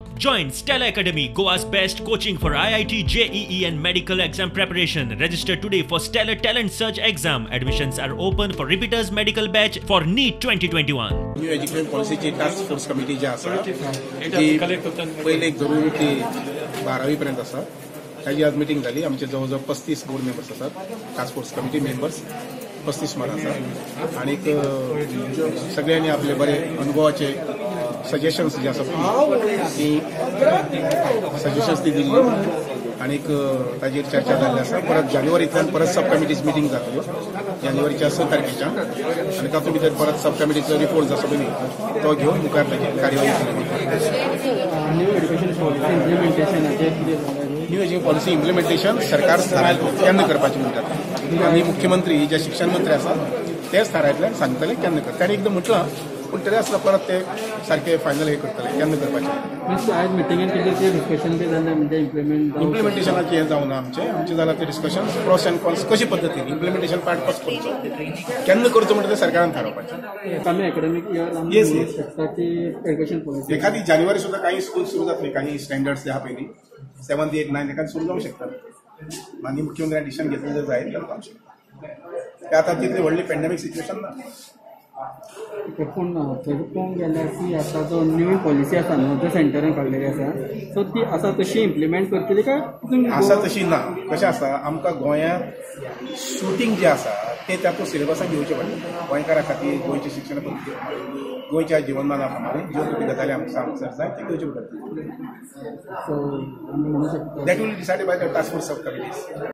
Join Stella Academy, Goa's best coaching for IIT, JEE and medical exam preparation. Register today for Stellar Talent Search exam. Admissions are open for repeaters medical batch for NEET 2021. New education पॉलिसीची task force committee जी आसा ती पयले धरून ती 12वी पर्यंत आसा ताजी आज मिटींग जाली. आमचे जवळजवळ 35 बोर्ड मेंबर्स आसात. टास्क फोर्स कमिटी मेंबर्स 35 मार आसा आणि सगळ्यांनी आपले बरे अनुभवाचे सजेशन्स जे आसा ती सजेशन्स ती दिल्ली आणि ताजेर चर्चा जाल्ली आसा. परत जानेवारींतल्यान परत सब कमिटीज मिटींग जातल्यो जानेवारीच्या 6 तारखेच्यान आणि तातूंत भितर परत सब कमिटीचो रिपोर्ट जो आसा पळय तो घेवन मुखार ताची कार्यवाही न्यू एज्युकेशन पॉलिसी इम्प्लिमेंटेशन सरकार स्तरार केन्ना करपाचें म्हणटात आनी मुख्यमंत्री जे शिक्षण मंत्री आसात ते स्तरांतल्यान सांगतले केन्ना करता. ताणें एकदां म्हटलां पूण तरी आसतना परत ते सारखे फायनल हे करतले केन्ना करपाचें. आज मिटिंगेन कितें डिस्कशन बी जालें म्हणजे इम्प्लिमेंटेशनाचें हें जावना आमचें जालां ते डिस्कशन प्रोस एंड कॉन्स कशे पद्दतीन इम्प्लिमेंटेशन पार्ट कसो करचो केन्ना करचो म्हणटा तें सरकारान थारावपाचें. आमी academic year yes education policy एखादी जानेवारी सुद्धा काही स्कूल सुरू जातले काही स्टँडर्ड्स ह्या पयलीं 7th 8th 9th एखादी सुरू जावंक शकता. माननीय मुख्यमंत्र्यान डिसिजन घेतलें जर जायत जाल्यार जावंक शकता. ते आतां तितली व्हडली पॅन्डेमीक सिच्युएशन ना. पूण थंय पळोवंक गेल्यार की आतां जो न्यू पॉलिसी आसा न्हू जो सेंटरान काडलेली आसा सो ती आसा तशी इम्प्लिमेंट करतली काय आसा तशी ना. कशें आसा आमकां गोंयांत शूटिंग जें आसा तें तातूंत सिलेबसांत घेवचें पडटा. गोंयकारा खातीर गोंयचे शिक्षण पद्दती गोंयच्या जिवनमाना प्रमाणे ज्यो कितें गजाली आमकां हांगसर जाय त्यो घेवच्यो पडटात. सो आमी म्हणूं शकता that will decided by the task force sub committees.